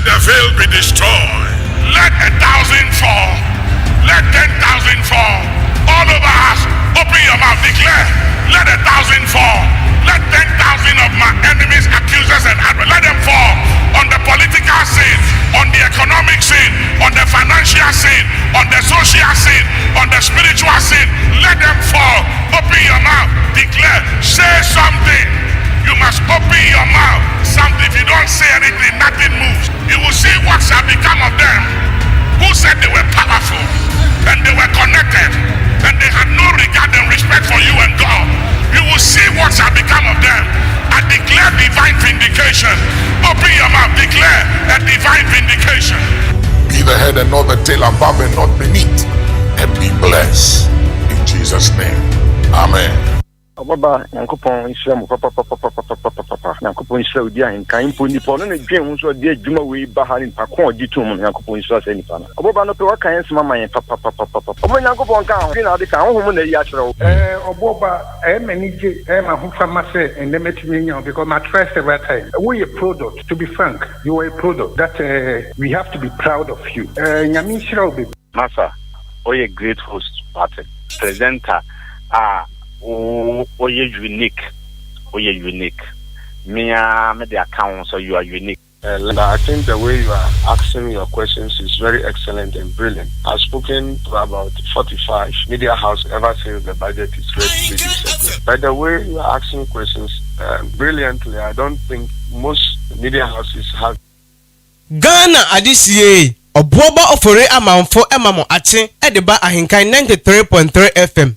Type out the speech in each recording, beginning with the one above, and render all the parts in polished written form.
Let the veil be destroyed. Let 1,000 fall. Let 10,000 fall. All over us, open your mouth, declare. Let 1,000 fall. Let 10,000 of my enemies, accusers, and adversaries, let them fall on the political scene, on the economic scene, on the financial scene, on the social scene, on the spiritual scene. Let them fall. Open your mouth, declare, say something. You must open your mouth. Something. If you don't say anything, nothing moves. You will see what shall become of them who said they were powerful and they were connected and they had no regard and respect for you and God. You will see what shall become of them. I declare divine vindication. Open your mouth, declare a divine vindication. Be the head and not the tail, above and not beneath, and be blessed in Jesus' name. Amen. Baba Yankopon Islam papa Yankopon Islam di Ahenkan mpo nipo no na dwen so de adwuma we ba ha nipa kon di tum Yankopon Islam se nipa na Baba no pe wa kan nsema man papa Omo Yankopon kan ho na de kan ho na yi a kire wo Oboba menije ma ho fama se enemetimi nya because my trust every time we a product. To be frank, you are a product that we have to be proud of you. Nyami shira obi Masa, oye great host party presenter oh, you're unique. Oh, you're unique. Me the account, so you are unique. I think the way you are asking your questions is very excellent and brilliant. I've spoken to about 45 media houses ever since the budget is ready to be set. By the way you are asking questions brilliantly, I don't think most media houses have. Ghana adisiye obuoba ofore amanfo emamo ache edeba Ahenkan 93.3 FM.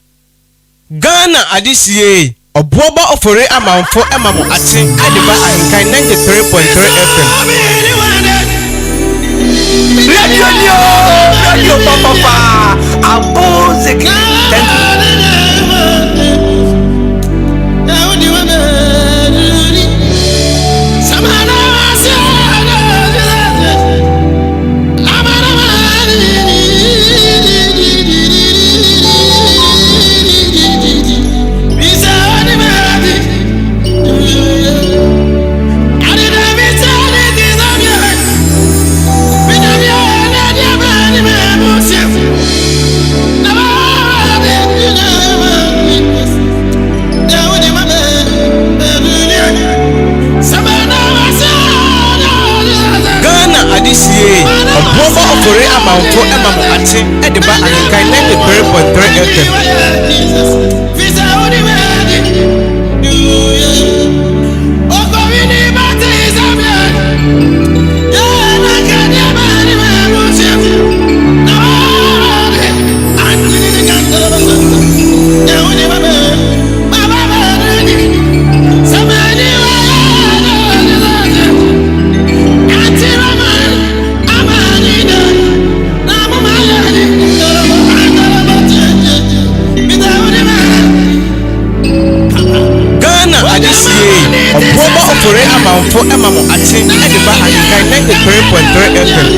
Ghana adisiye obuoba ofore amanfo emamo ache edeba Ahenkan 93.3 FM. Radio papa abozeki. Thank you. Obuoba ofore amanfo emamo ache edeba Ahenkan 93.3 FM. Obuoba ofore amanfo emamo ache edeba Ahenkan 93.3 FM.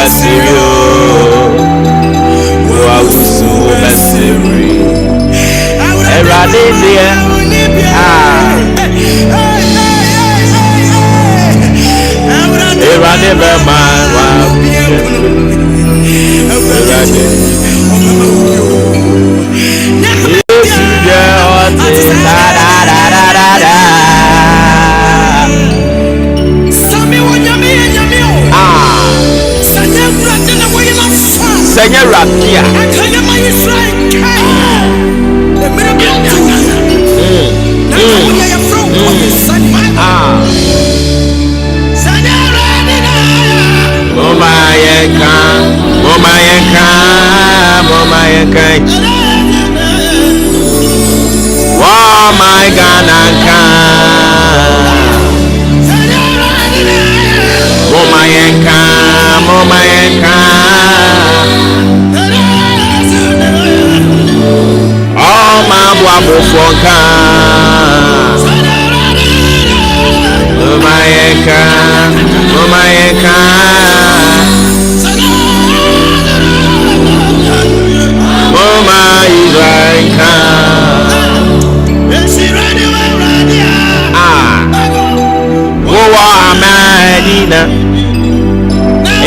basirio wa usu basiri erade dia erade bema wa erade yesu je oti da da da da da Seigneur Rapia.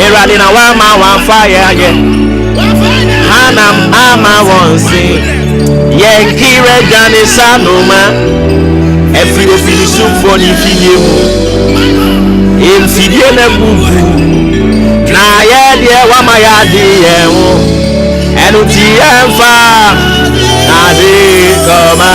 Eradina wama wa fire ye Hanam ama wonsi Yenkire jani sanuma Efri ofili symphony fiye mu Imfidie ne bubu Na yedye wama yadi yewu Enuti yemfa Nadi koma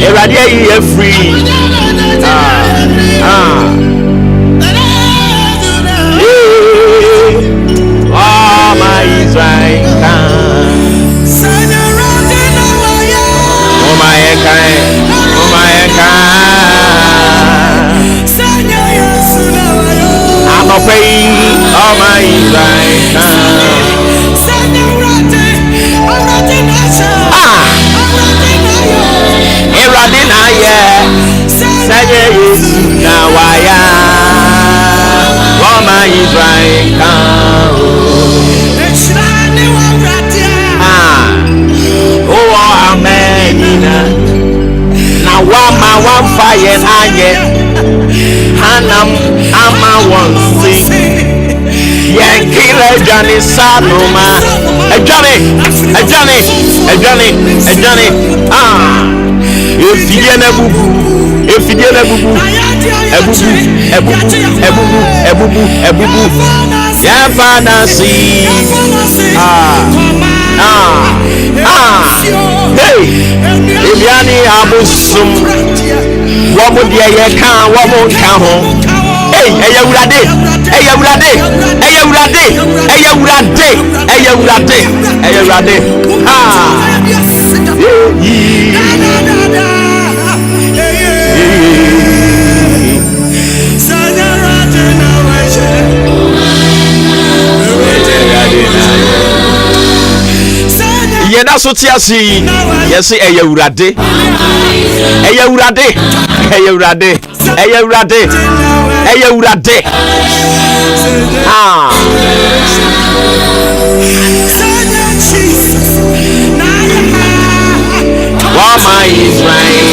Eradia ye free. Oh my Israel. Oh my kind. Oh my kind. I'm a praying. Oh my Israel. Eradina ye Sanye Yesu na waya Wama Israel Oh amenina Na wama wamfaye anye Hanam ama wansi Yenkile jani sanuma Ejani Efidie na bubu ebubu ya fanasi hey Eliani abusum womo de ye kan womo nka ho hey eyawurade Yena so tiasi yesi eyawurade Wama Israel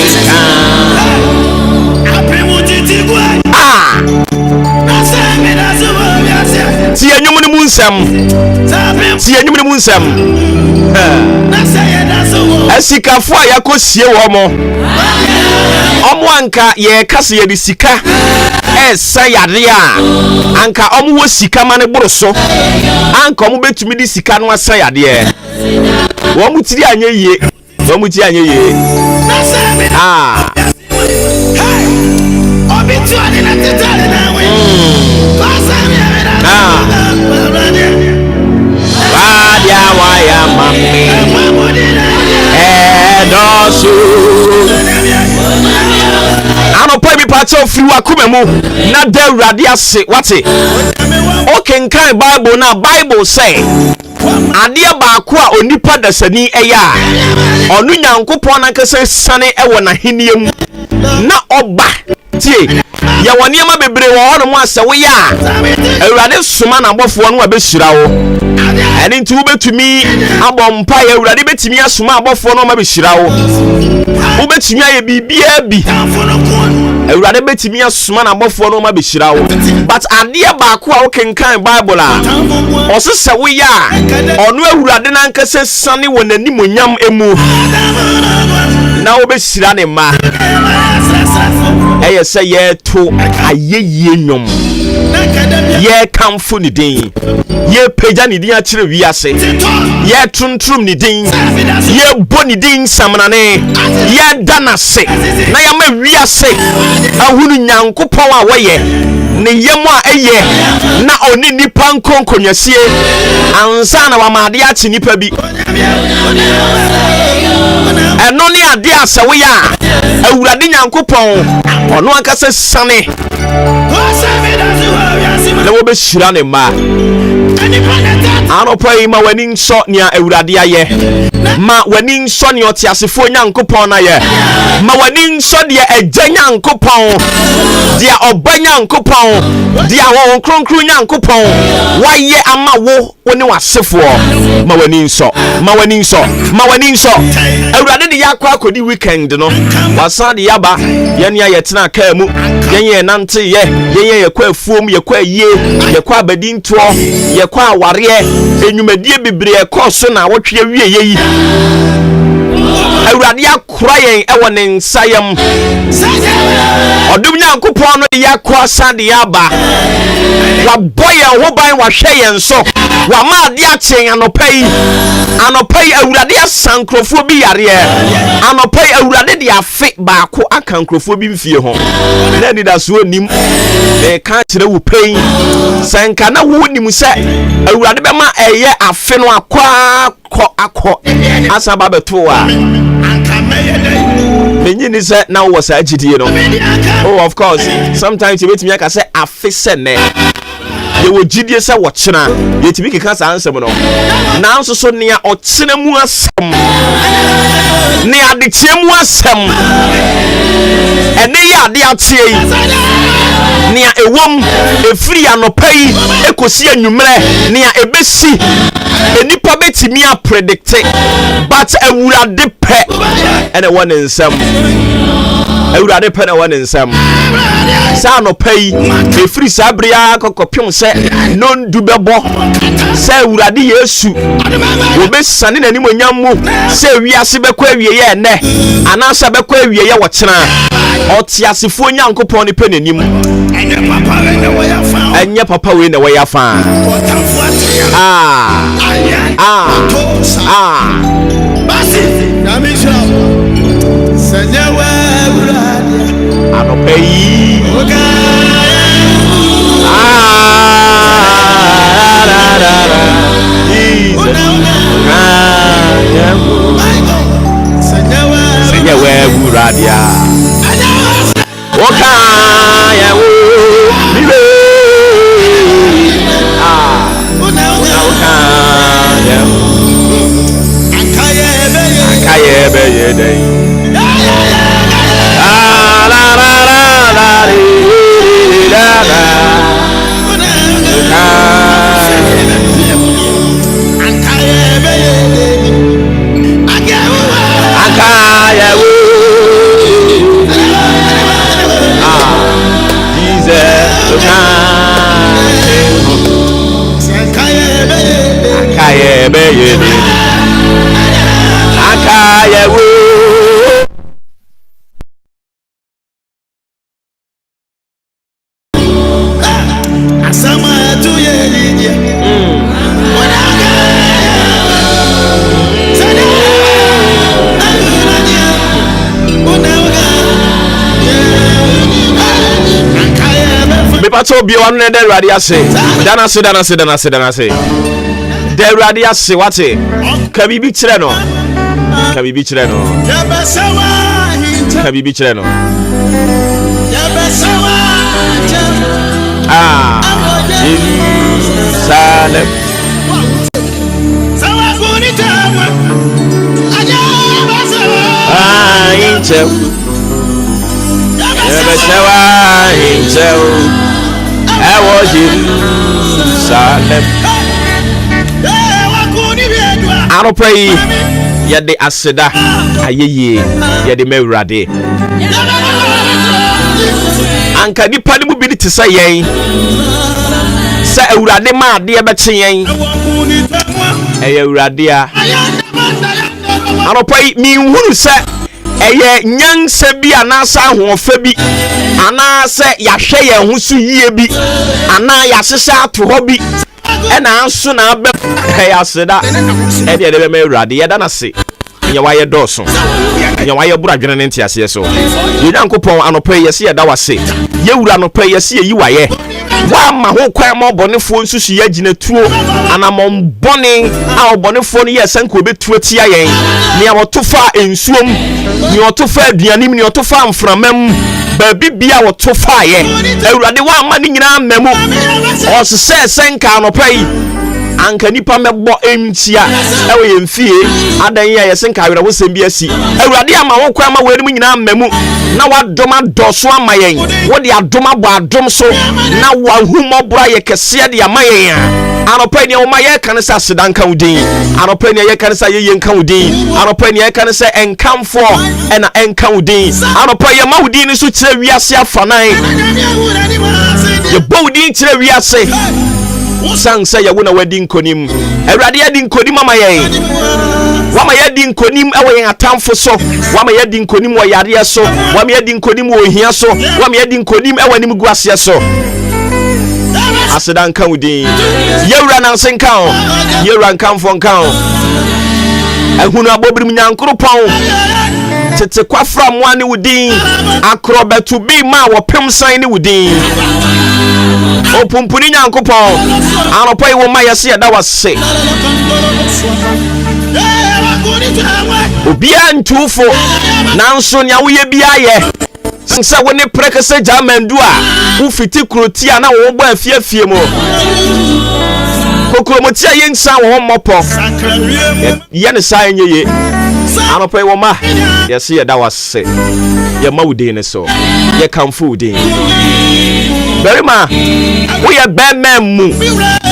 Si enyum ni munsem Asikafo a yakosie wo mo Omo anka ye kase ye di sika esa yade a anka omo wo sika mane boro so anka omo betumi di sika no asa yade wo mu tiri anye yie Waya mami Edosu Ano pa mi pato free wakuma mu na de urade ase wate Okay nkan Bible na Bible say adeɛ baako a onipa dasani ɛyɛ a ɔno Nyankopɔn nankasa sane ɛwɔ n'ahenie mu na ɔba tie yɛ wɔ nneɛma bebree wɔ hɔ no mu asɛ woyɛ a Awurade soma na abɔfoɔ no abɛhyira wo ɛne nti wobɛtumi abɔ mpaeɛ Awurade bɛtumi asoma abɔfoɔ no abɛhyira wo wobɛtumi ayɛ biribiara bi Awurade bɛtumi asoma na abɔfoɔ no abɛhyira wo but adeɛ baako a wokenkan Bible a ɔse sɛ woyɛ a ɔno Awurade nankasa sane wɔ n'animonyam emu na wobɛhyira ne mma ɛyɛ sɛ yɛto ayɛyie nnwom yɛkamfo ne din yɛpagya ne din akyerɛ wiase yɛtontrom ne din yɛbɔ ne din samanane yɛda n'ase na yɛma wiase ahunu Nyankopɔn a wɔyɛ ne yɛm a ɛyɛ na ɔne nipa nkonkonyasie ansa na wamade akye nipa bi ɛno ne ade a sɛ woyɛ a Awurade Nyankopɔn ɔno ankasa sane na wɔbɛhyira ne mma anɔpa yi ma w'ani nsɔ nea Awurade ayɛ ma w'ani nsɔ nea ɔteasefoɔ Nyankopɔn no ayɛ ma w'ani nsɔ deɛ Agya Nyankopɔn deɛ Ɔba Nyankopɔn deɛ Honhom Kronkron Nyankopɔn wayɛ ama wo ne w'asefoɔ ma w'ani nsɔ ma w'ani nsɔ ma w'ani nsɔ Awurade de yɛakɔ akɔdi weekend no wasan de yaba yɛne yɛtena kaa mu yɛnyɛ nante yɛnyɛ yɛkɔ afuom yɛkɔ ayie yɛkɔ abadintoɔ yɛkɔ awareɛ enwumadie bebree ɛkɔ so na wɔtwe awie yɛyi Awurade akora yɛn ɛwɔ ne nsayam ɔdom Nyankopɔn no de yɛakɔ asan de yaba wabɔ yɛn ho ban wahwɛ yɛn so wama ade akyɛn anɔpa yi Awurade asa nkurɔfoɔ bi yareɛ anɔpa yi Awurade de afe baako aka nkurɔfoɔ bi mfie ho na anidasoɔ nim ɛka kyerɛ wo pɛn sɛ nka na wo nim sɛ Awurade bɛma ɛyɛ afe no akɔ asa ba bɛto a menyi ni sɛ na wo saa gyidie no oh of course sometimes you betumi aka sɛ afe sɛ nɛ yɛwɔ gyidie sɛ wɔkyena yɛtumi keka saa nsɛm no nanso so nea ɔkyena mu asɛm nea adekyea mu asɛm ɛne yɛ ade akyea yi nea ɛwom ɛfiri anɔpa yi ɛkɔsi anwummerɛ nea ɛbɛsi enipa betimi a predicte but Awurade pɛ ɛna wɔ ne nsɛm Awurade pɛ na wɔ ne nsɛm saa anɔpa yi ɛfiri saa bere a kɔkɔpem sɛ nondu bɛbɔ sɛ Awurade Yesu wɔbɛsane n'animonyam mu sɛ wiase bɛkɔ awieyɛ ɛnɛ anaasɛ bɛkɔ awieyɛ wɔkyena ɔteasefoɔ Nyankopɔn ne pɛ n'anim ɛnyɛ papa wei na wɔyɛ afa anɔpa yi sɛnyɛ w'Awurade woka yɛwo bibe woka yɛwo anka yɛbɛyɛ dɛn so bi wanu ne Awurade ase danase da Awurade ase wate ka bibi kyerɛ no Jerusalem hinchel. Yebesewa hinchel. Ewo Jerusalem. Anopray yede aseda ayeye yede mewurade. Anka nipa ni mu bi te say yen. Sa awurade ma ade e beche yen. Eye awurade a. Anopray mi hunu se eye nyanse bi anasa ahofa bi anase yahwe ye ho so yie bi ana yahese ato ho bi ena anso na abe yaseda e de be mewurade ye da na se nya waye doso nya waye buradwene ne ntiase so ye nyankopon anopɛ yesi ye da wase ye wura anopɛ yesi ye yiwaye wa ma ho kwan ma obonefo nsusu ye gina tuo anamon bone a obonefo no ye sanko betuo tia yen ne awotofa ensuom ne otofa aduanim ne otofa mframam ba bibia wotofa ye awurade wa ma ni nyina mamu osese senka anopɛ anka nipa mebo entia ewe yemfie adan ya yesenka awira wo sembi asi awurade ama wo kwa ma wani nyina mamu na wadoma doso ama yen wo de adoma bo adom so na wahumobra ye kese de ama yen anopa ni wo ma ye kan sa sedanka udin anopa ni ye kan sa ye yenka udin anopa ni ye kan sa enkamfo ena enka udin anopa ye ma udin so kire wiase afanan ye bo udin kire wiase sansa ya wona wadi nkonim awurade ya di nkonim ama ye wama ya di nkonim ewe yen atamfo so wama ya di nkonim wo yare so wama ya di nkonim wo hia so wama ya di nkonim ewe nim guase so aseda nka udin yewura nan senka o yewura nkamfo nka o ehunu abobirim nyankoropon tete kwafra mo ani udin akrobetu bi ma wo pemsan ni udin opumpuni nyankopon anopai wo ma yesi ya da wase obia ntufo nanso nya wo ye bia ye sense wo ne prekese jamandu a wo fiti krotia na wo bo afiafie mo kokromotia yensa wo mopo ye ne sa enyeye anopai wo ma yesi ya da wase ye ma udin ne so ye kamfu udin berima wo ye bememu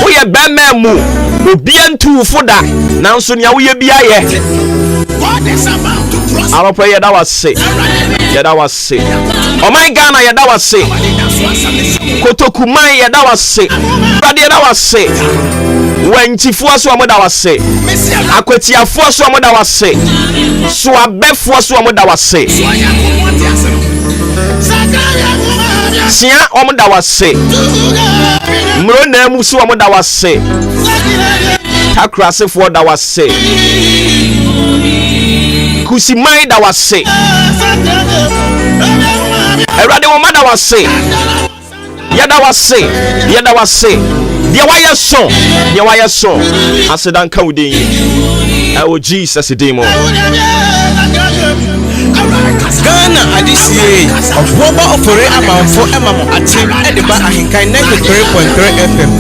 wo ye bememu obia ntufo da nanso nya wo ye bia ye anopai ye da wase ye da wase oh my Ghana ye da wase kotokuman ye da wase brade ye da wase wanchifo so amoda wase akwetiafo so amoda wase so abefo so amoda wase sia omoda wase mro na mu so omoda wase takrasefo da wase kusimai da wase erade wo mada wase yada wase dia waya so asedan ka udin o Jesus demo Ghana adisiye oboba ofore amanfo emamo atim edeba Ahenkan 93.3 FM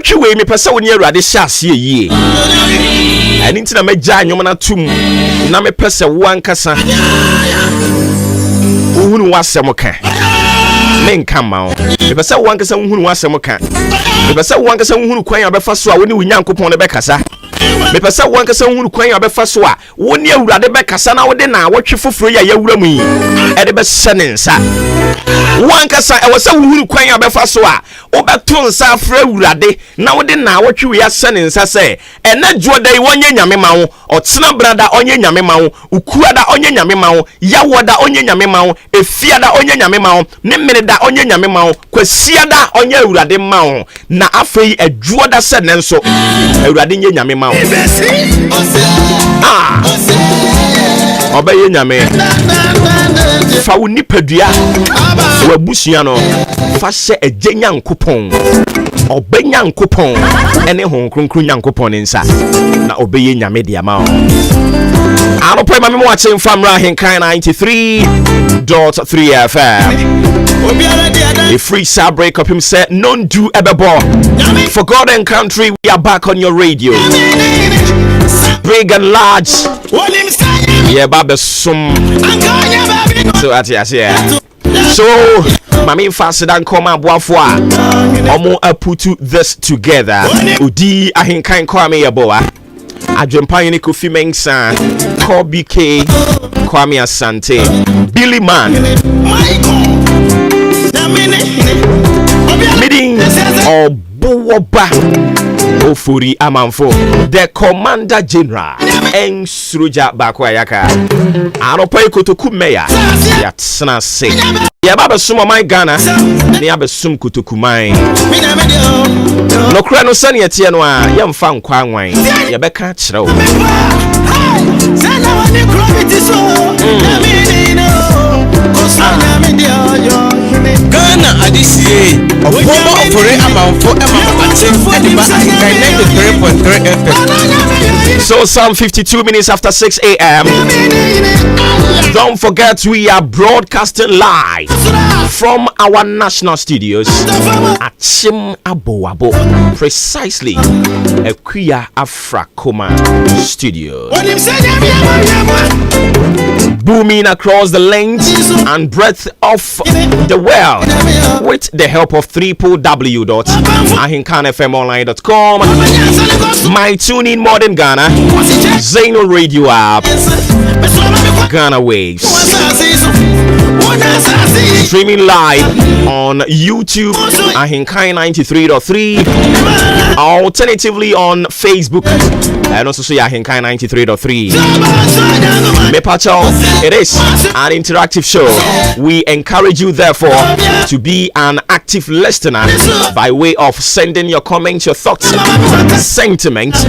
wotwe we me pese woni awurade hyase yie ani ntina magya nwom na tum na me pese wo ankasa uhunu wasem ka menka ma o me pese wo ankasa uhunu wasem ka me pese wo ankasa uhunu kwan abefa so a woni wunyankopon ne bekasa me pese wo ankasa uhunu kwan abefa so a woni awurade bekasa na wode na wotwe foforo ya yawura mu yi e de be senensa wo ankasa e wo se uhunu kwan abefa so a obeto nsa afra awurade na wode na wotwe we ya senensa se ena juodai wonye nyame ma wo otena brada onye nyame ma wo ukuada onye nyame ma wo yawoda onye nyame ma wo efiada onye nyame ma wo ne meneda onye nyame ma wo kwasiada onye awurade ma wo na afei ajuoda se nenso awurade nye nyame ma wo obeye nyame fa wo nipadua wo abusua no fa hye agye nyankopon obenya nkopon ene hon kronkron nyankopon nsa na obeye nyame dia ma o anopo ma me mo ache mfamra Ahenkan 93.3 FM a free side break up him said non do ebebo for God and country. We are back on your radio, big and large. Yeah, Baba Sum. So at yes, yeah. So Mami faster than come up wafwa. Omo put this together. Udi Ahenkan Kwame Yaboa. Ajempani Kofi Mensah, Call BK, Kwame Asante, Billy Man, Meeting Obowoba, Ofuri Amanfo, the Commander General, and Suruja Bakwayaka, Aropai Kotoku Meya, Yatsana Se, Yababa Suma my Ghana, Niabe Sum Kutukumai. No crano sunny at Yanwa, Yam Fan Kwangway, Yabeka Chro. Ghana Adisiye, a former offering amount for Ahenkan 93.3 FM. So some 52 minutes after 6 a.m. Don't forget we are broadcasting live from our national studios at Chim Aboabo, precisely Akuya Afrakoma Studio. Booming across the length and breadth of the world with the help of www.ahenkanfmonline.com, my TuneIn Modern Ghana, Zaino Radio app, Ghana Waves, streaming live on YouTube, Ahenkan 93.3, alternatively on Facebook, and also see Ahenkan 93.3. Mepacho, it is an interactive show. We encourage you, therefore, to be an active listener by way of sending your comments, your thoughts, sentiments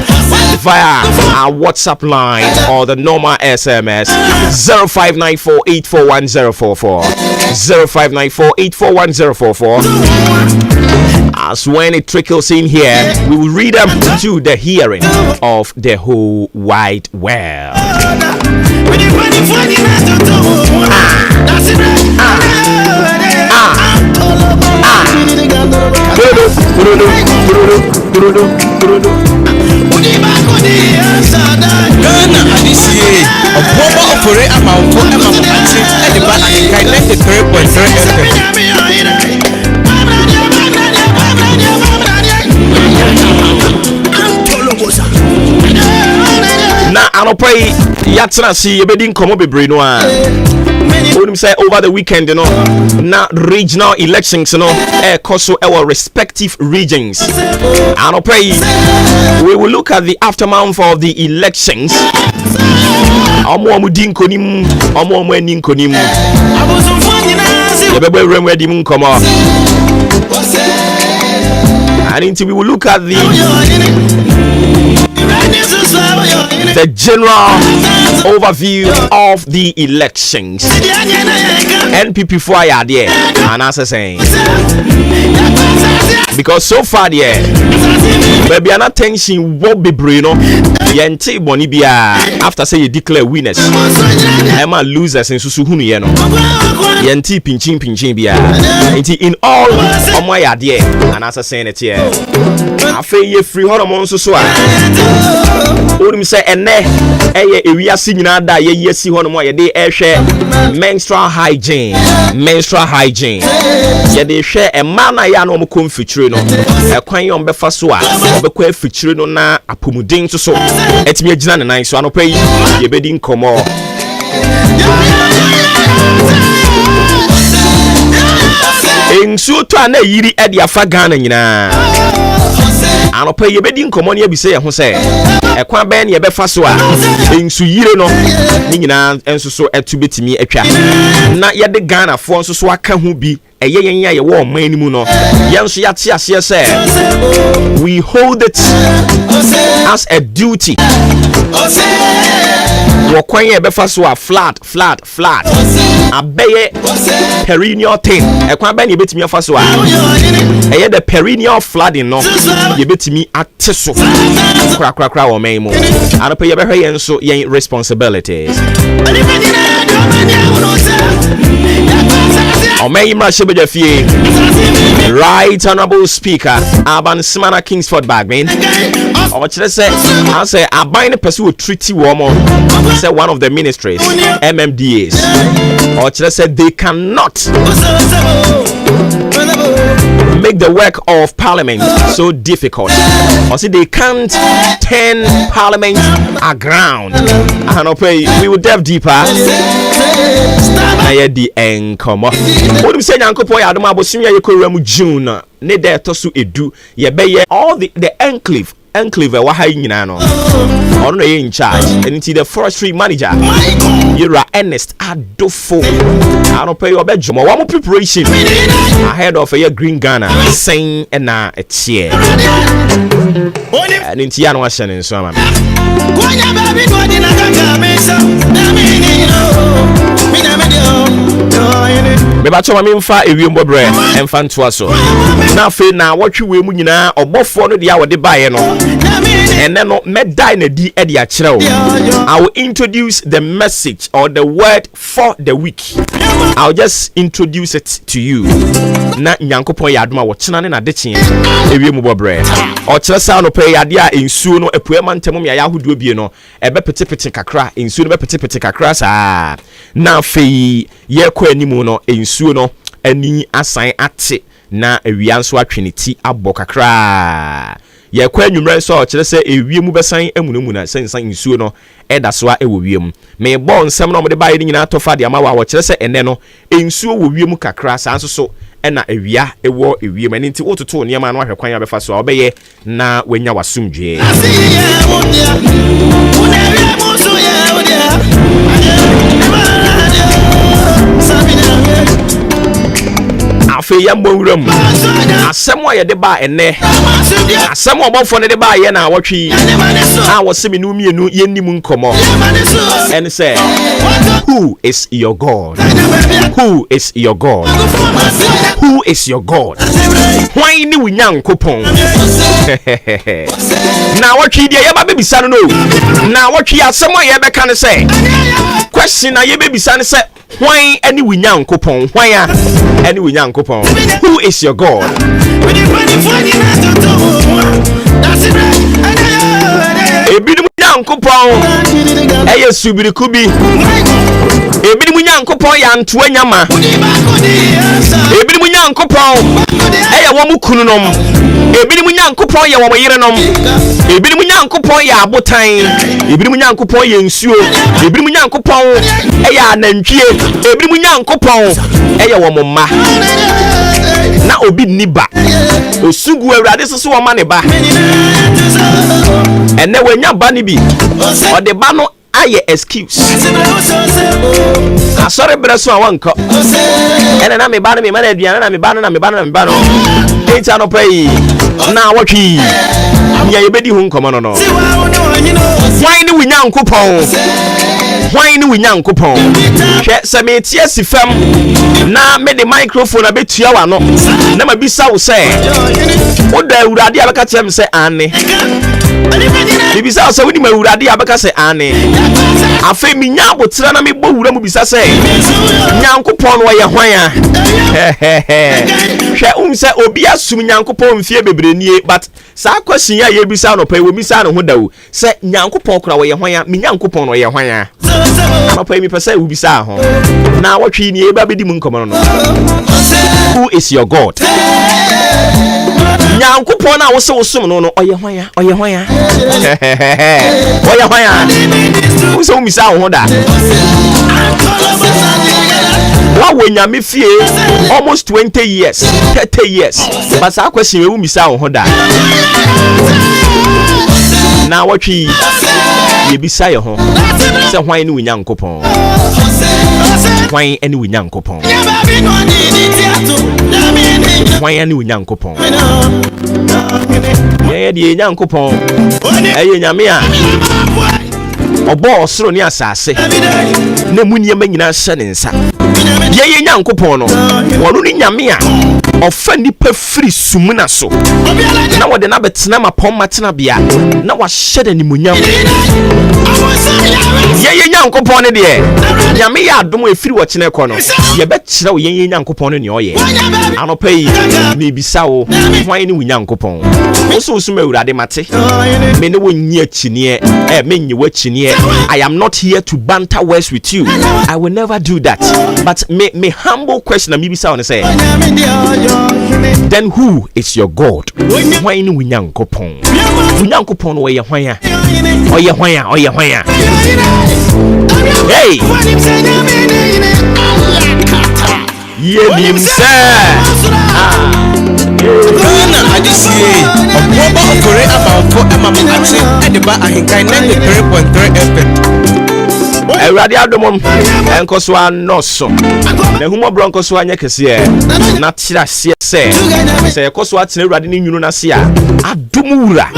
via our WhatsApp line or the normal SMS 0594841044. 0594841044. As when it trickles in here, we will read them to the hearing of the whole wide world. Ghana Adisiye, a former offering amount for Ahenkan 93.3 FM. Na anopai yatsana si yebedi nkomo bebre no a onim say over the weekend you know na regional elections you know koso our respective regions. Anopai we will look at the aftermath of the elections. Omo di nkonim omo ani nkonim yebebe remwe di nkomo. And until we will look at the general overview of the elections. NPP for there, and as I say, because so far there, baby, an attention will be Bruno. Yente Bonibia after say you declare winners, Emma losers in Susuhuni, Yente pinching bia. In all, on my idea, and as I say it here, I feel you free hormones so. What say and we are seeing that ye see one more day air share menstrual hygiene. Yeah, they share a man I am no featuring a quite young befasua, or featuring on a pumuding to so. It's me a jana nice one pay ye bedding come on. In so to an yiri at the Afagana, I'll pay ye bedding come on, ye be say, who say, a quite ban ye befasua, in Suyiro, Nina, and so at to be to me a trap. Not yet the Ghana for so I can who be. A warm many muno. Yansiatia said, we hold it as a duty. Wakwanye befaswa flat. A bay perennial thing. A quaban you bit me a faswa. A the perennial flooding no. You bit me at Tesso. Crack or memo. I don't pay your and so ye ain't responsibilities. O may Right Honorable Speaker Aban Simana Kingsford Bagman. Or should I say I bind a person with treaty woman, say one of the ministries, MMDAs. Or should I say they cannot make the work of Parliament so difficult. Or say they can't turn Parliament aground. We will delve deeper. I the Ahenkan. What do you say, Uncle Poy? Adama Bosimia Yokoramu June. Ne there tosu edu. Ye be all the enclave wa hayinyina no in charge and the forestry manager Yura Ernest Adofo I don't pay your bedroom or one preparation ahead of a green Ghana saying and a chair and in Tiano Washan in summer. Mebacho mamimfa ewiembo bre emfa ntoaso na fe na wotwe we mu nyina obofo no dia wode bae no ene no medai na di e dia kire o. I will introduce the message or the word for the week. I'll just introduce it to you. Na nyankopon ya adoma wo kina ne na de kyen ewiembo bre o kire sa no pe yade a ensuo no epuema ntemu ya yahodo bie no ebe petepete kakra ensuo no be petepete kakra sa na fe ye kwa animu no ensuo no ani asan ate na ewia nso atweneti abɔ kakra ye kwa nwumre so o kire se ewiemu besan amunemu na sensan ensuo no eda so a ewo wiem me bɔ nsɛm no mo de bae nyina tofa de ama wa wo kire se ene no ensuo wo wiemu kakra sa nso so ena ewia ewo ewiem ani nti wototo ne ma no ahwekwan ya befa so a obeye na wenya wasumdwe afe yambo wuram asɛm a yɛde ba ene asɛm a ɔbɔfo ne de ba ye na awotwe a wɔsemi no mienu yennim nkomo and say who is your God? Who is your God? Who is your God? Why ni Nyankopon? Na watwe dia ye ba bebisa no na watwe asɛm a ye bɛka ne say question na ye bebisa ne say why any Nyankopon? Why any Nyankopon? Who is your God? Ebinim Nyankopon eye subiri kubi. Ebinim Nyankopon ya ntoa nyama. Ebinim Nyankopon eye wo mu kununom. Ebinim Nyankopon ye wo mo yerenom. Ebinim Nyankopon ya abotan. Ebinim Nyankopon ye nsuo. Ebinim Nyankopon eye anantwie. Ebinim Nyankopon eye wo mo ma. Na obi niba osugu awurade soso wo ma ne ba ene wanya ba ni bi o de ba no aye excuse asore breso awanko ene na me ba no me ma na aduane na me ba no enta no pay na wotwi nya ye bedi hu nkomo no why ni Nyankopon hwan ne wo nyankopɔn hwɛ sɛ metie si fam na me de microphone abetua wa no na mabisa wo sɛ woda awurade abɛka kyerɛ me sɛ ane bibisa wo sɛ wodi ma awurade abɛka sɛ ane afei menya abotra na mebɔ wura mu bisa sɛ nyankopɔn no ɔyɛ hwan a hwɛ sɛ obi asum nyankopɔn mfie bebrenie but saa question a yɛbisa no pɛ wɔ bisa no ho da wo sɛ nyankopɔn kora wɔyɛ hwan a me nyankopɔn no ɔyɛ hwan a amapɛ mi pɛ sɛ wo bisa ho na wɔtwe ni eba bedi mu nkɔmɔ no who is your god nyankopɔn na wo se wo som no ɔyɛ hwan a ɔyɛ hwan a ɔyɛ hwan a wo se wo bisa wo ho da wa nyame fie almost 20 years 30 years but saa question we misa wo ho da na watwi ye bisa ye ho se hwan ne wo nyankopɔn hwan ene wo nyankopɔn hwan ene wo nyankopɔn ye de nyankopɔn eye nyame a ɔbɔ ɔsoro ne asase na mu nneɛma nyinaa hyɛ ne nsa ye nyankopɔn no wɔno ne nyame a ɔfa nipa firi sumuna so na wɔde na betena mapɔm matena bia na wahyɛ de nimunyam ye nyankopɔn ne de nyame yɛ adom efiri wɔ kyene kɔ no ye bɛkyerɛ wo ye nyankopɔn no ne ɔyɛ anopa yi me bisa wo hwan ne wo nyankopɔn wo so sum awurade mate me ne wo nyi akyinie me nyi wo akyinie I am not here to banter words with you. I will never do that. But me humble question na me bisa on say, then who is your God? Why ni Nyankopɔn? Nyankopɔn wo ye hwan a? Oye hwan a? Oye hwan a? Hey! Ye nim say. Ghana adisie oboba okore amanfo emame ate edeba Ahenkan 93.3 FM. Awurade adomom enkoso anoso na humo bronkoso anya kese na tira se se ekoso atena awurade ne nwunu na se a adom wura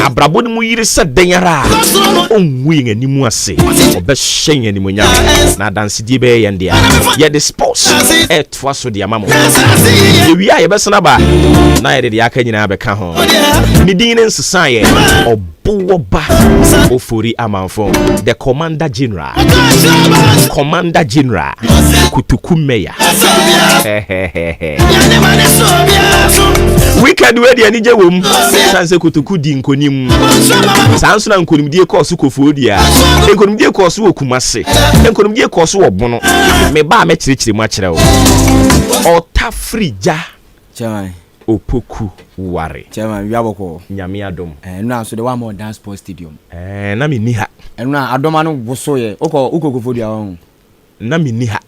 abrabo ne mu yiri se denyara onwu yin animu ase obehyen animu nya na dance die be ye ndia ye the sports etwa so de amamo ye wi a ye besena ba na ye de aka nyina be ka ho ni din ne nsesa ye Oba Ofori Amanfo, the Commander General Kutuku Meya. Weekend where the Anija womb, Sanse Kutuku Dinkonim, Sanson and Kunimdia Kosuko Fodia, and Kunimdia Kosu Kumase, and Kunimdia Kosu Bono, me ba met rich the matchero. Or Tafrija. Opoku ware chairman wiaboko nyame adom na so the one more dance sports stadium na me ni ha na adoma no woso ye ukokofo dia won na me ni ha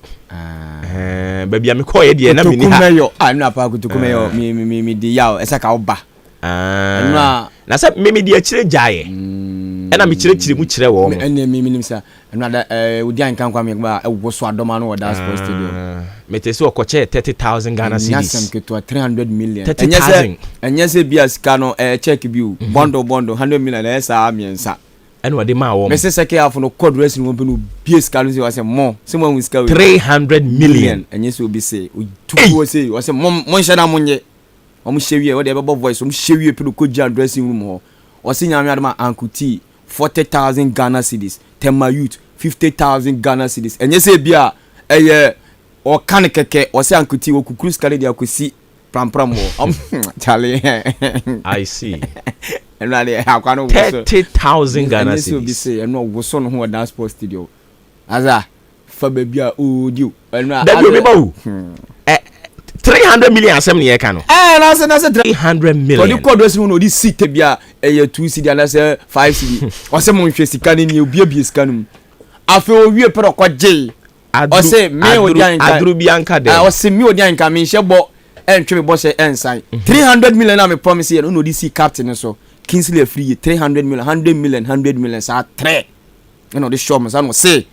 babia me ko ye de na me ni ha kumeyo na pa kutukumeyo mi di yaw esa ka oba na se me di akire jaye na me kire mu kire wo ene mi nim sa na da odi Ahenkan kwa me ba woso adoma no dance sports stadium metesi okoche 30,000 Ghana cedis nyasem keto 300 million 30,000 enyese bia sika no check biu bondo 100 million esa amiensa ene wode ma wo mese seke afo no code racing wo benu bia sika no se wase mo se mo wi sika 300 million enyese obi se tuku wo se wase mo nhye na monye o mo hyewie wo de bebo voice o mo hyewie pe no koja dressing room ho o se nyame adama ankuti 40,000 Ghana cedis tema youth 50,000 Ghana cedis enyese bia o kan keke o se ankuti wo kukuru skale dia kosi prampram ho chale I see and really akwa no 30,000 Ghana cedis say no wo so no ho dance sports studio aza fa babia o dio and da bi ba o 300 million asem ne ye ka no na se 300 million to di code wesi no di seat bia 2 cd na se 5 cd o se mo nhwe sika ni obi abie sika no afi o wie pero ko je o se me odi Ahenkan aduru bi anka de o se me odi Ahenkan me hye bo entwe me bo se ensan 300 million na me promise ye no di see captain so Kingsley free 300 million 100 million sa 3 no di show me sa no say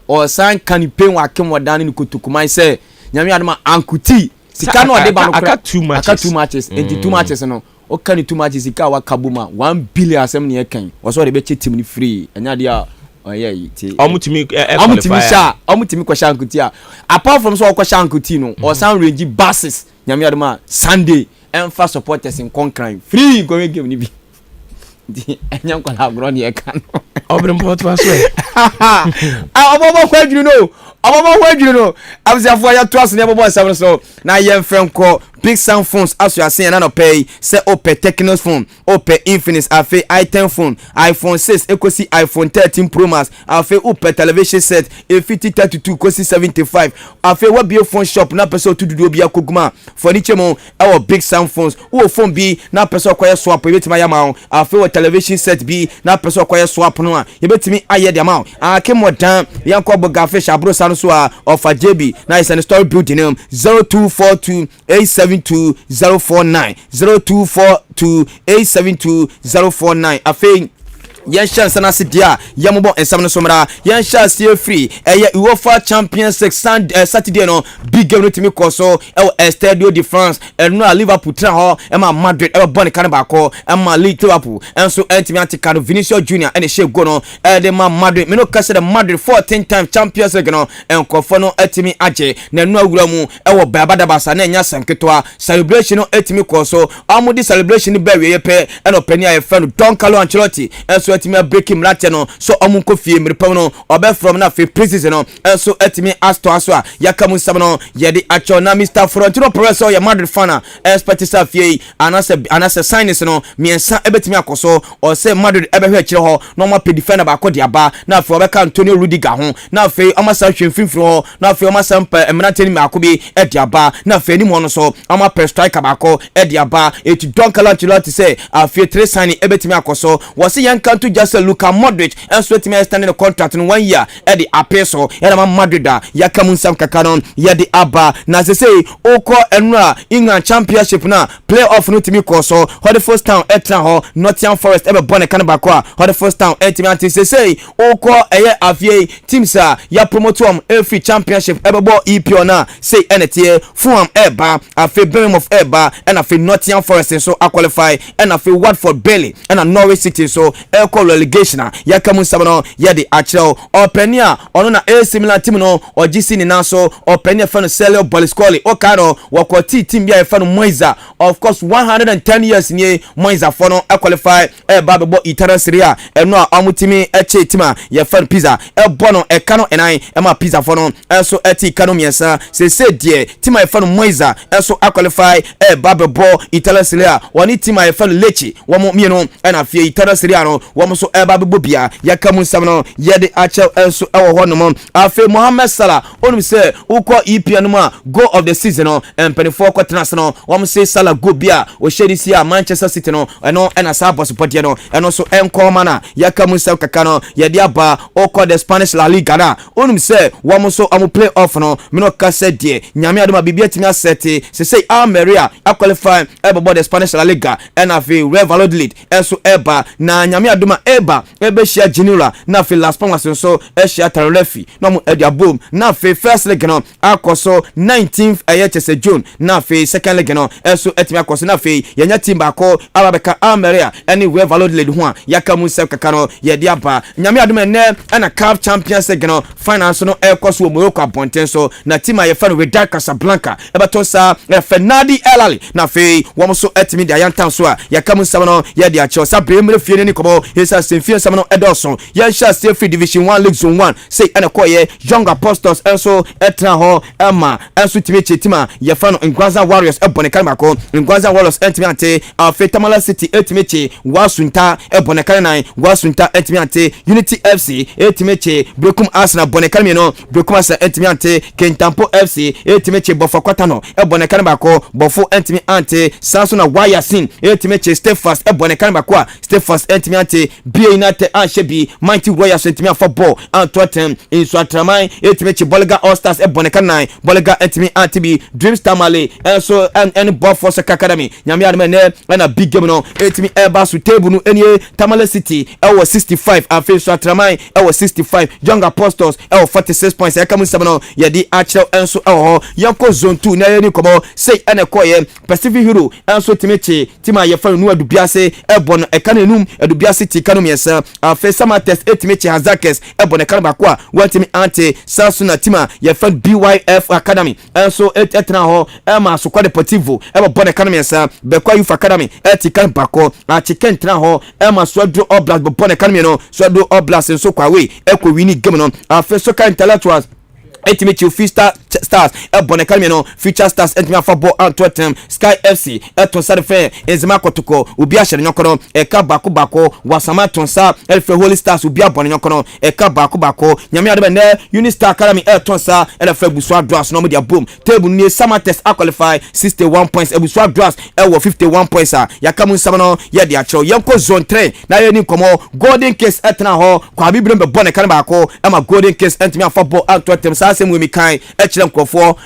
o san kan pen wa kem wadan ni kotokumai se nyame adama ankuti sika no de ba no aka too matches and 2 matches no o kan 2 matches sika wa kabuma 1 billion asem ne kan o so de be chetim ni free enya dia oh yeah yiti omutimi omutimi kwa shankuti a apart from so kwa shankuti no or sound range buses nyame adoma Sunday emfa supporters in concrete free go game ni bi di enyam kwa agro ne e kan obrim pot fa so obobo kwadwuru no abziafo ya to asne obobo asam so na ye mfrenko big sound phones as you are saying na no pay say ope Tecno phone ope Infinix afi item phone iPhone 6 ekosi iPhone 13 Pro Max afi ope television set A5032 kosi 75 afi webio phone shop na person tududu bia koguma furniture mo our big sound phones wo phone bi na person kwaya swap ebetima ya ma afi wo television set bi na person kwaya swap no a ebetimi aye de ma akemodan yanko boga fish abro sanu so a of a JB na is an story building 0242872049 0242872049 afei yan chance na sedia yamobo ensam no somra yan chance free UEFA Champions League Saturday no big game no timi koso Estadio de France no Liverpool tra ho ma Madrid bon kan ba ko ma Liverpool enso entimi antikano Vinicius Junior ene she go no de ma Madrid me no kase de Madrid 14 time Champions League no enkofo no etimi age na no awura mu babada basa na nya sanketwa celebration no etimi koso amudi celebration be we pe eno pani aye fa no Don Carlo Ancelotti enso etimi break him late no so omunko fie mrepa no obe from na fe precision no enso etimi asto aso a yakamu sam no ye de acho na Mr. Florentino Perez o ye Madrid fan expect sa fie anase signs no miensa ebetimi akoso o say Madrid ebe hwe kire ho no ma pe defender ba ko de aba na fe obeka Antonio Rudiger ho na fe omasa hwemfimfiri ho na fe omasa mpa eminateni me akobi e de aba na fe ni mo no so oma pe striker ba ko e de aba eti Don Carlo Ancelotti say afie 3 signing ebetimi akoso wo say yan kan to just Luka Modric and so etimi extending the contract in 1 year e de apeso e na Madrid da yakamu sam kakanon ye de aba na se say oko enra England Championship na playoff no timi koso Huddersfield Town etra ho Nottingham Forest ebe bone kan ba ko Huddersfield Town etimi anti se say oko eye afie teams a ya promote am every championship ebe bo EPO na say enetie Fulham eba afie Birmingham eba and afie Nottingham Forest so a qualify and afie Watford Bailey and Norwich City so relegation yakamu sabano ye de achiro openia ono na similar team no ogisi ni naso openia fa no Celio Boliscoli o kano wakoti team bia fa no Moiza of course 110 years ni Moiza for no qualify babebo Italian Serie A eno amutimi eche tima ye fa pizza bono kano enai ma pizza for no so eti kano miensa se die tima fa no Moiza so qualify babebo Italian Serie A woni tima ye fa no Lecce wo mo mieno na fie Italian Serie A no wo mo so babobia yakamu samno yede achel enso ewo honom afi Mohamed Salah onum se uko EPL no ma goal of the season no empenifo kwatena no wo say Salah go bia o shedi si a Manchester City no eno ena sabo support no eno so enko mana yakamu sam kaka no yede aba uko the Spanish La Liga na onum se wo mo so amu play off no me no ka se die nyame adoma bibia timi asete se say Almeria a qualify ebo the Spanish La Liga and afi Real Valladolid enso eba na nyame adoma eba ebe shia Genula na fe Las Palmas so shia Tenerife no mu ediabom na fe first leg no akoso 19th ayechese June na fe second leg no so etimi akoso na fe yenya team ba ko ababeka Almeria anywhere Valladolid ho a yakamu sef kaka no ye dia ba nyame adom ene na CAF Champions League no finance no ekoso Morocco abonten so na team aye fa no Wydad Casablanca ebeto sa Fernandi El Ali na fe wo so etimi dia yantan so a yakamu sef no ye dia cho sa bremre fie ni kobo hesa senfie sam no Edison yan sha stay free division 1 league zone 1 say ene koye Young Apostles also etra ho ema enso timi chetima ye fa no Ngwanza Warriors ebone kan mako Ngwanza Warriors entimi ante Tamale City etimi che Wasunta ebone kan nan Wasunta etimi ante Unity FC etimi che Brekum Arsenal bone kan me no Brekum Arsenal etimi ante Kentampo FC etimi che Bofo Kwatano ebone kan mako Bofo entimi ante Samsung Wayasin etimi che Steadfast ebone kan mako Steadfast entimi ante United Shebi Mighty Warriors etimi football and Tottenham in Swatramai etimi Bolga All Stars ebone kanai Bolga etimi antibi Dreams Tamale so and Bob Force Academy nyame adme ne na big game no etimi eba su table no enie Tamale City ewo 65 and face Swatramai ewo 65 Young Apostles ewo 46 points ekamu sabano ye di achel enso ewo yanko zone 2 na yeni kobo say ene koye Pacific Hero enso timichi tima ye fa nu adubiase ebon ekanenum adubiase kanu miɛnsa afei samates etimi kye hazakes ɛbɔ ne kanu baako a wɔntimi ante sansuna tima yɛfɛ BYF Academy ɛnso ɛtena hɔ ɛma asokɔ deportivo ɛbɔ ne kanu miɛnsa bɛkɔ youth academy ɛti kanu baako akyekɛ ntena hɔ ɛma soadro oblast bɔ ne kanu miɛno soadro oblast nso kwawe ɛkɔ wini game no afei soka intellectuals etimi chiu Future Stars ebone kalmi no Future Stars etimi afabo Antwerp Sky FC eton sare fe enzima kotoko obi a hyere nyokono eka bako wasama tonsa elfe Holy Stars obi abone nyokono eka bako nyame ade be ne Unistar Academy eton sa elfe busu adras no media boom table ni Samates a qualify 61 points ebusu adras ewo 51 points a yakamu nsama no ye de akero yenko zone 3 na ye ni komo Golden Case etena ho kwa bibrem be bone kan bako ema Golden Case entimi afabo Antwerp asem we mi kan e kire nkofo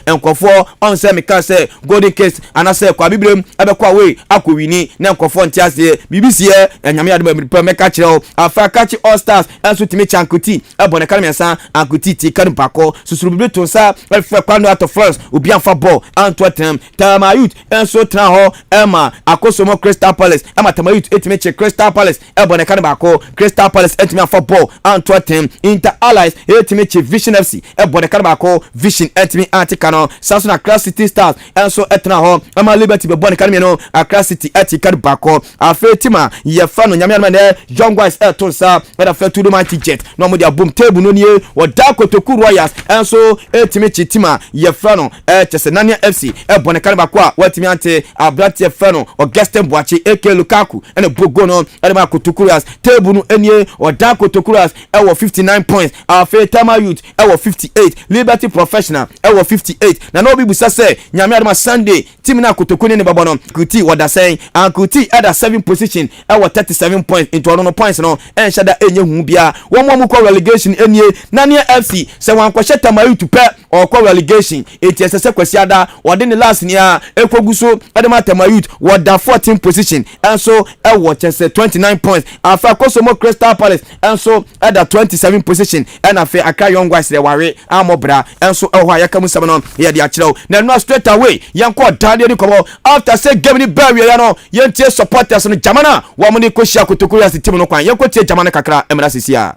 on se mi kan se Golden Case anase kwa bibrem abekwa we akowini na nkofo ntiase BBC nyame ade ba meka kire afa kachi All Stars enso timi chankuti ebone kan mensa ankuti ti kan bako susuru bibre tonsa elfe kwando out of France obi anfa ball Antwerp Tamayut enso tra ho ema akosomo Crystal Palace ema Tamayut etimi che Crystal Palace ebone kan bako Crystal Palace etimi anfa ball Antwerp Inter Allies etimi che Vision FC ebone kanbako Vision etimi antikano Samson Accra City Stars enso etna ho ama Liberty be bone kanme no Accra City etikadbako afetima ye fa no nyame ne Young Boys etonsa eda fa tudo man jet no mo dia boom table no nie oda Kotoku Royals enso etimi chitima ye fa no Chesenania FC ebone kanbako a watimi ante Abrati fa no Augustin Boachi AK Lukaku ene bogo no ede ma Kotoku Royals table no enie oda Kotoku Royals ewo 59 points afetama youth ewo 58 Liberty Professional ewo 58 na no bi busa say nyame adama Sunday team na Kotoku ne babo no Kuti wada say Kuti at 7 position ewo 37 points into no points no enshada enye hu bia wo mo ko relegation enie Nania FC say wan kwahye Tamayu to pe or ko relegation etiese kwasi ada wode ne last nia ekoguso adama Tamayu wada 14 position enso ewo chese 29 points afa Kosomo Crystal Palace enso at 27 position and afa Accra Young Boys de ware amobra enso eho ayakamu sabano ye de akireo na no straight away yanko dade ni komo after say game ni barrier ya no yentie supporters no jamana wo mo ni koshia Kotoku ya team no kwan yanko tie jamana kakra emra sisia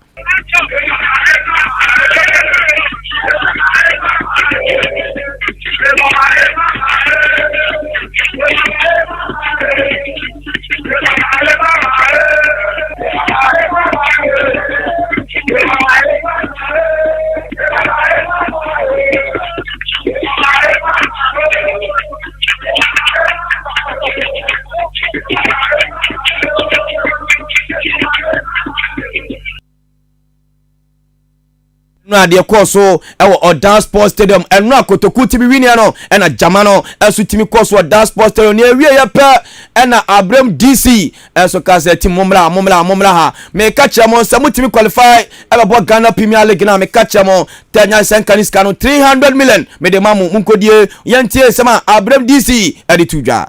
na de koso ewo Oda Sports Stadium enu Kotoku tibi wini no ena jamano esu timi koso Oda Sports Stadium ne wie ye pe ena Abraham DC esu ka se tim mumla ha me ka chemo samu timi qualify ebe Ghana Premier League na me ka chemo tanya senkanis kanu 300 million me de mamu munkodie yentie sema Abraham DC edi tuja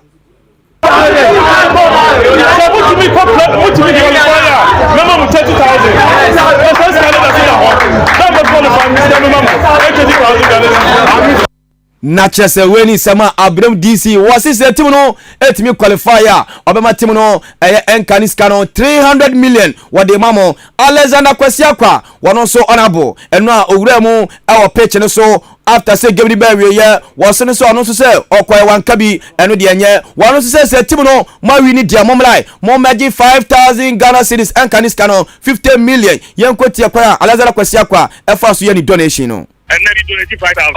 na chese weni sama Abraham DC wasi se timu no etimi qualifier obema timu no Ahenkan no 300 million wade mamo Alexander Kwesiakwa wono so honorable eno a owura mu awo pitch no so after say game the barrier ye was no so ono so say okwai wanka bi eno de enye wono so say timu no ma wini dia momlai mo magi 5000 Ghana cedis Ahenkan no 50 million yenko tie kwa Alexander Kwesiakwa efa so ye ni donation no and then he donated 5,000.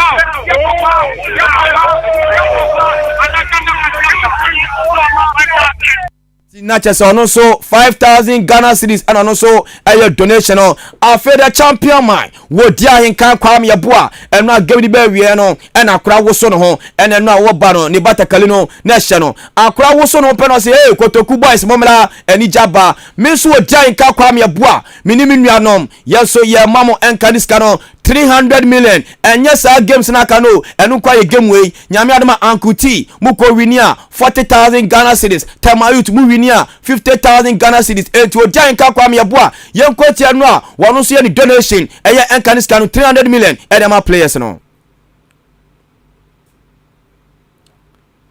Nacha so no so 5,000 Ghana cedis and also a donation no after the champion man wo dia Ahenkan kwam ya boa and na give the baby no and akra wo so no ho and na wo ba no ne batakale no na hye no akra wo so no pe no say hey Kotoku boys momla ani jaba me so wo dia Ahenkan kwam ya boa minimi nuanom yeso ye mamo Ahenkan no 300 million and yes our games na kano enu kwa ye game way nyame adama Ankuti muko winia 40,000 Ghana cedis Tamayut mu winia 50,000 Ghana cedis etu Ahenkan kwa meboa yenko tia no a wono so ye ni donation eye Ahenkan no 300 million edema players no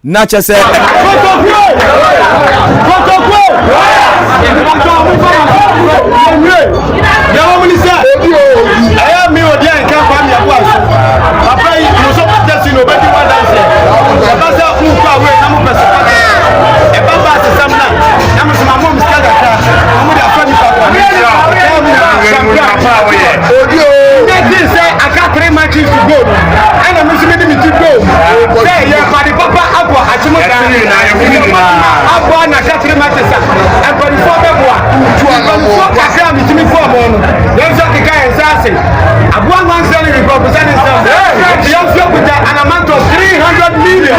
na chese an amount of 300 million.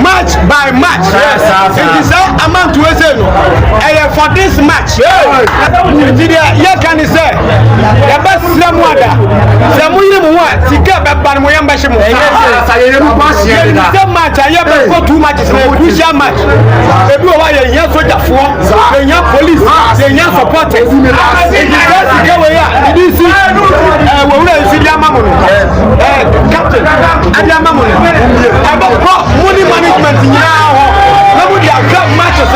Match by match. It is our amount to for this match. You can say the best Samuada. Samuel, Sika Babamoyam Bashim. The match I have got 2 matches, a crucial match. Everyone, a young soldier for the young police, the young supporters. Captain, money management now. Nobody have got matches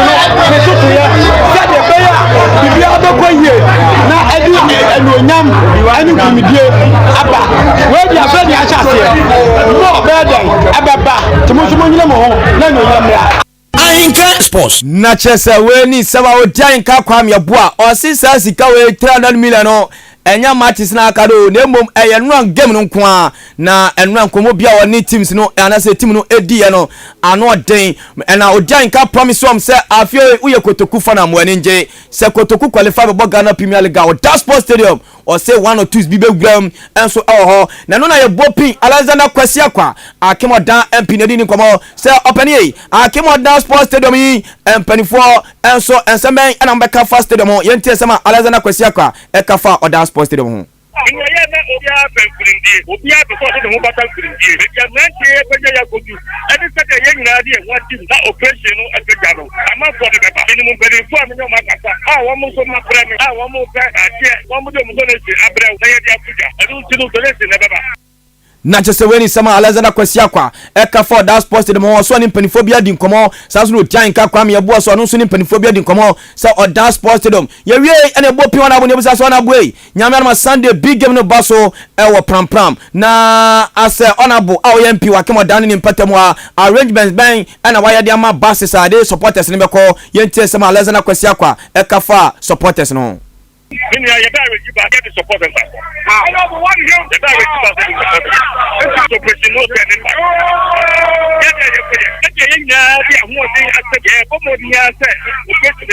Ahenkan Sports. Na chese we ni sawa Ahenkan kwam yeboa o sisa sika we 300 million no enya matches na akado na mom eyenran game no nko a na enran komo bia woni teams no anase team no edi no ano den na Ahenkan promise am say afie uye Kotoku fa na mo ani nje se Kotoku qualify be Ghana Premier League o that Sport Stadium or say 1 or 2 bibe gram enso na no na ye bopin Alexander Kwesi Akwa Akemodan MP na di ni komo say openi Akemodan Sport Stadium yi empanifo enso ensemen na mbeka fa stadium ye ntie sema Alexander Kwesi Akwa e ka fa odan Sport Stadium ho Inye na obia benkurindi obia because the mobile benkurindi ya nanti kwenye ya kodu edi saka ye nyina de wati na operation no akeja no ama for the beba minimum benefit am no makasa wo mo so makra mi wo mo pe atie wo mo de mo na se abre na ye de afuja edi tinu donate na beba na chese weni sama Alexander Kwesi Akwa eka for that Sport Stadium ho so ni panifobia di nkomo sa so no Ahenkan kwam ye bo so no so ni panifobia di nkomo sa o that Sport Stadium ye wie ene bo pin wana abo ne busa so na boy nyame na Sunday big game no baso e wo pram na ase honorable AOMP wa Akemodan ni mpatam a arrangements ben na wa ye de ama buses a de supporters ni beko ye ntie sama Alexander Kwesi Akwa eka for supporters no Mini ya da we give get the support and I know what you the da we give the operation no get it back. Yeah, yeah, who dey at the for more than I said. We get the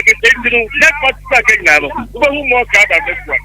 next match back again now. Who more card than this one.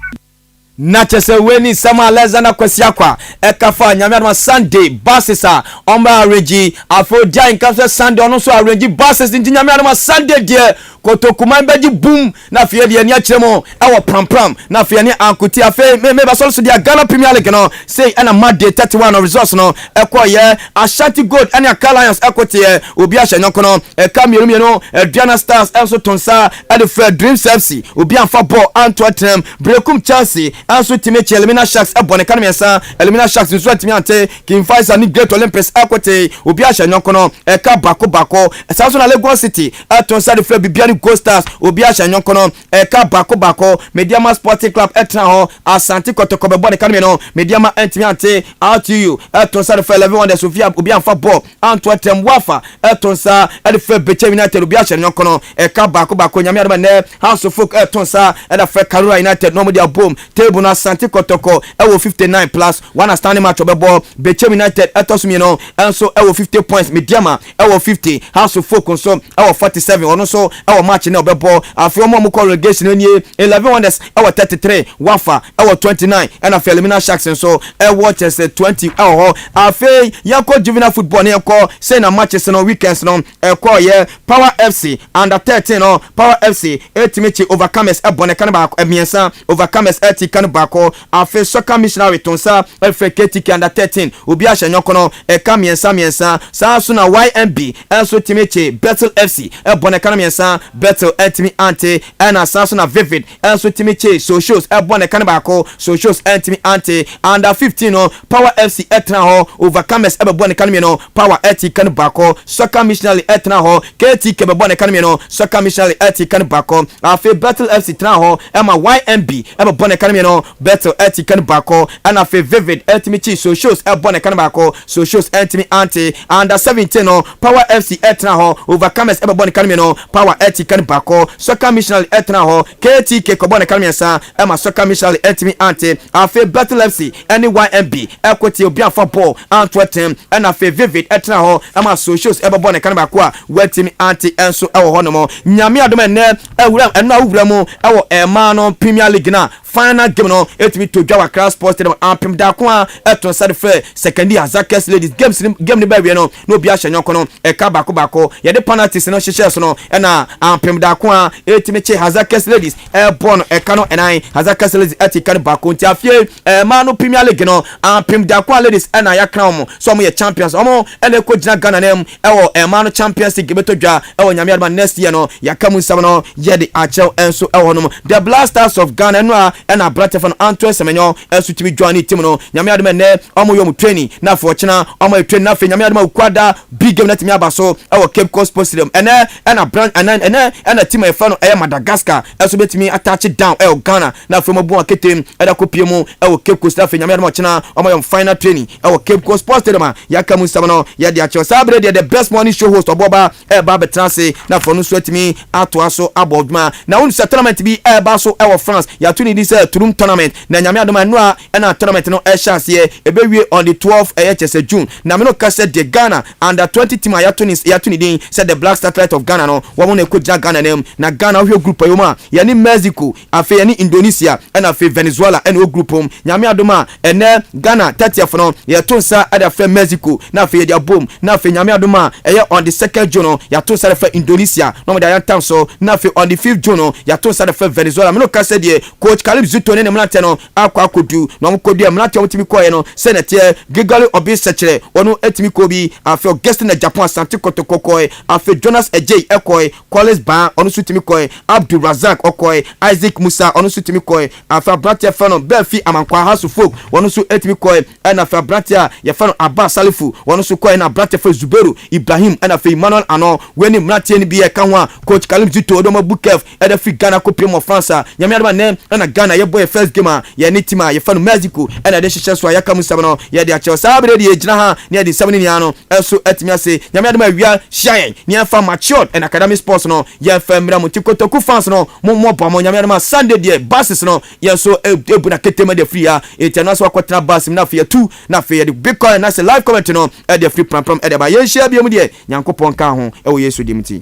Na chese weni sama Alexander Kwesi Akwa eka fa nyame adama Sunday buses a omba arrange afo Ahenkan Sunday ono so arrange buses ndi nyame adama Sunday de Kotoku man beji boom na fie de ani akiremo e wo pram na fie ni ankuti afe me ba so dia Ghana Premier League no say na Monday 31 results no ekoye Ashanti Gold and Alliance ekote obi a hyenyo kono Cameroon no Diana Stars also tonsa e the Fred Dreams FC obi anfa ball Antwerp Brekum Chelsea also Timechi Elimina Sharks ebone kan miensa Elimina Sharks nso Timiante King Faisal ni Great Olympics ekote obi a hyenyo kono eka bako so na Lagos City tonsa the Fred Bibiani Gold Stars obi a hyenyo kono eka bako Mediama Sporting Club etra ho Asante Kotoko bebone kan no Mediama Timiante RTU tonsa the Fred 11 Wonders Sofia obi anfa ball Antwerp Wafa tonsa the Fred Beche United obi a hyenyo kono eka bako nyame adama ne House of Folk tonsa the Fred Karura United no mo dia boom table na Asante Kotoko ewo 59 plus one standing match obebo Bechem United etos me no enso ewo 50 points Mediama ewo 50 House of Folk nso ewo 47 ono so ewo match na obebo afi omo mu relegation nie 11 Wonders ewo 33 Wafa ewo 29 and afi Elimina Sharks nso ewo chese 20 ewo afi yanko juvenile football ne yanko say na matches no weekends no ekọ ye Power FC under 13 no Power FC ultimate overcomers ebone kan ba emiensa overcomers eti kan ba ko afi soccer missionary tonsa FKTK under 13 obi a hyenyoko no eka miensa saa so na YMB enso timeche Battle FC ebone kan miensa Battle etimi ante ena saa so na Vivid enso timeche Socials ebone kan ba ko Socials etimi ante under 15 no Power FC etra ho overcomers ebone kan no Power eti kan ba ko soccer missionary etra ho KTK ebone kan no soccer missionary eti kan ba ko afi Battle FC tra ho ema YMB ebone kan no Battle eti kan ba ko ena afi Vivid etimi chi Socials ebone kan ba ko Socials etimi ante under 17 no Power FC etra ho overcomers ebone kan no Power eti kan ba ko soccer missionary etra ho KTK kobone kan sa ema soccer missionary etimi ante afi Battle FC any YMB equity obi afa ball antwetem ena afi Vivid etra ho ema Socials ebone kan ba ko a wetimi ante enso ewo ho no mo nyame adom ene ewura eno awura mu ewo ema no Premier League na final game no etimi to Dwa Accra Sports Stadium ampem da ko a eton sade fe second year Zakes Ladies game ni ba wie no no obi ahyenyoko no eka bako ye de penalties no hyehyɛ so no ena ampem da ko a etimi che Zakes Ladies born eka no enan Zakes Ladies etika bako nti afie ma no Premier League no ampem da ko ladies ena ya kra mo so mo ye champions omo ena ko gina Ghana nem ewo ma no Champions League beto Dwa ewo nyame adama next year no ya kamu nsam no ye de achel enso ewo no the Blasters of Ghana no a ena Bratefan Antwerp semenyo enso tibi join team no nyame adama ne omo yom training na for china omo training na fe nyame adama kwada big game na timi abaso ewo Cape Coast Sports Stadium ena brand ena team e fa no Madagascar enso betimi attach down ewo Ghana na fe mo bu aketem eda kopie mu ewo Cape Coast na fe nyame adama china omo yom final training ewo Cape Coast Sports Stadium ya kamu nsam no ye de achel sabre de the best morning show host oboba ba betrase na for no so atimi ato aso abodma na won se tournament bi ba so ewo France ya tuni di se turum tournament na nyame adoma no a ena tournament no chance ebewie on the 12th June na me no kase de Ghana under 20 team ya tuni din said the Black Satellite of Ghana no wo mo na ko Ghana nem na Ghana wo group ayoma ya ni Mexico afi ya ni Indonesia ena afi Venezuela ena o group nyame adoma ene Ghana 30th no ya tonsa ada fe Mexico na afi ya bom na afi nyame adoma on the 2nd June no ya tonsa fe Indonesia no mo da yan so na afi on the 5th June no ya tonsa fe Venezuela me no kase de coach Caleb Zuto ne mlate no akwakodu no mo kodu mlate o timi koye no senator Gigali Obi Sechere onu etimi kobi afi Augustine na Japan Asante Kotoko koye afi Jonas Ejay ekoye Collins Ban onu sutimi koye Abdul Razak okoye Isaac Musa onu sutimi koye afi Bratia Fano Belfi Amankwa House of Folk onu su etimi koye na afi Bratia ya Fano Abbas Salifu onu su koye na Bratia Fe Zuberu Ibrahim na afi Emmanuel Ano weni mlate ni biye kanwa coach Caleb Zuto odomo Bukef eda fi Ghana ko pimo France nyame adama ne na Ghana ye boy first game ya ni team ye Fano Mexico ena de hyehyɛ so ayaka mu sabno ye de achel sabre de gyina ha ne de 7 ni ano eso etimi ase nyame adama wia hyaen ne afa matured and academic sports no ye fa mira mu tikotoku fans no mo pa mo nyame adama Sunday de buses no ye so ebu na ketema de free ya etano so akwatra bus na fa 2 na fa ye de big coin na se live comment no e de free pram e de ba ye hia biom de nyankopon ka ho e wo Yesu dim ti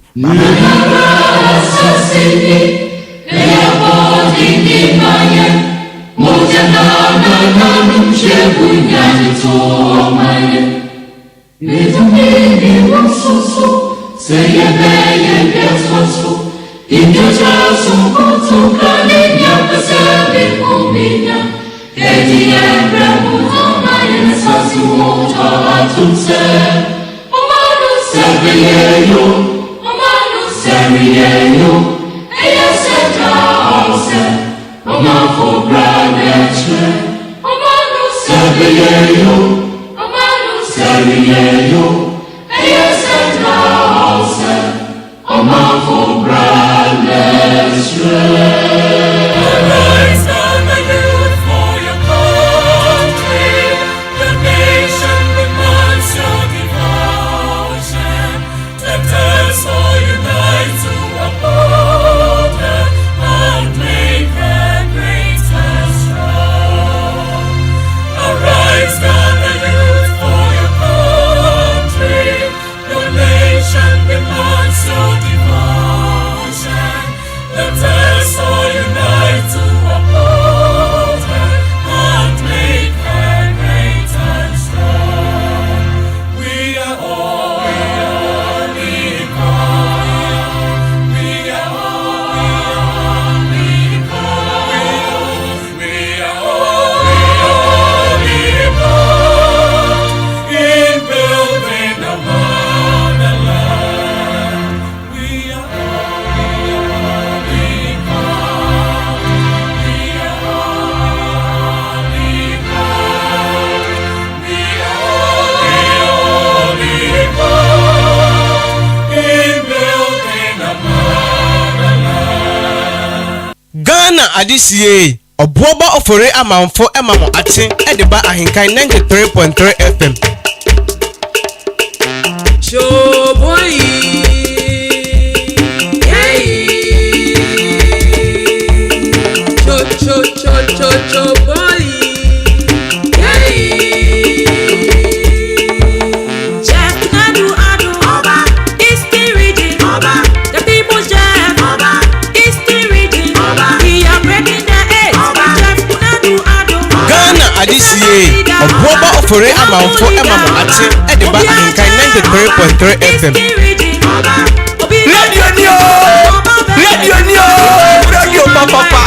Strong. Ghana Adisie Obuoba ofore amanfo emamo ache ediba Ahenkan 93.3 FM. Show boy. Cho boy. Jeff Nadu Ado Oba is the region Oba. The people's Jeff Oba is the region Oba. We are breaking the edge Oba. Jeff Nadu Ado Ghana Adisie Obuoba ofore amanfo emamo ache ediba Ahenkan 93.3 FM. Radio Papa.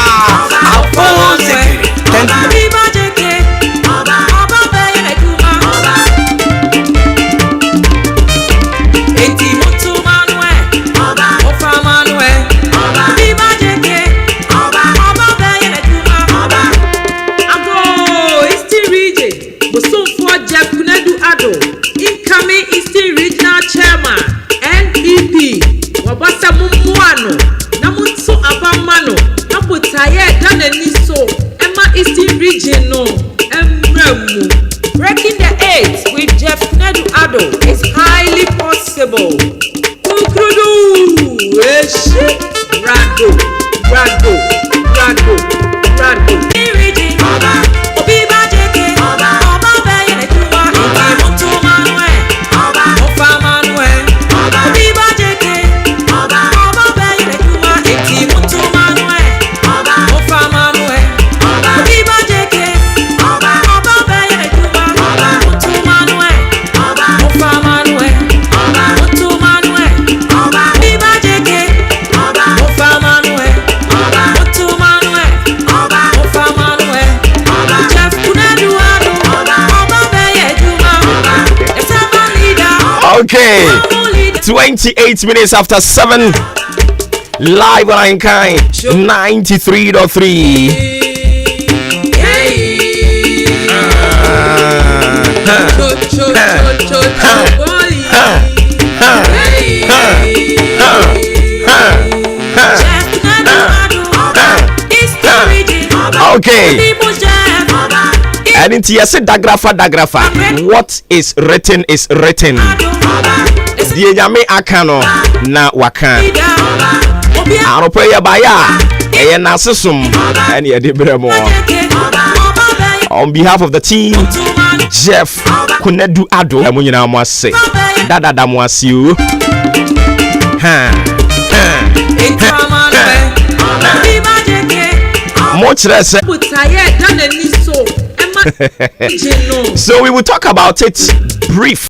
Incoming Eastern Regional Chairman NEP Wabasa Mumuano Namutsu Abamano Naputaye Daneniso Emma Eastern Regional Emremu. Breaking the eight with Jeff Nedu Ado is highly possible. Kukrudu Eshi Rado Region Obiba Jeke Oba Beye Kuma Mutu Manuel Ofa Manuel Obiba Jeke Oba Beye Kuma Mutu Manuel Ofa Manuel Obiba Jeke Oba Beye Kuma Mutu Manuel Ofa Manuel Mutu Manuel Obiba Jeke Oba Manuel Mutu Manuel Ofa Manuel Jeff Kunadu Ado Oba Beye Kuma Okay, 28 minutes after 7, live on Ahenkan 93.3. Okay. And into yes, dagrafa. What is written is written. Die nyame akano na wakan. Anope ya baya. Eye nasesum. And ye debremo. On behalf of the team, Jeff Kunedu Ado, emunyina mo ase. Dada mo ase o. Much less. So we will talk about it brief.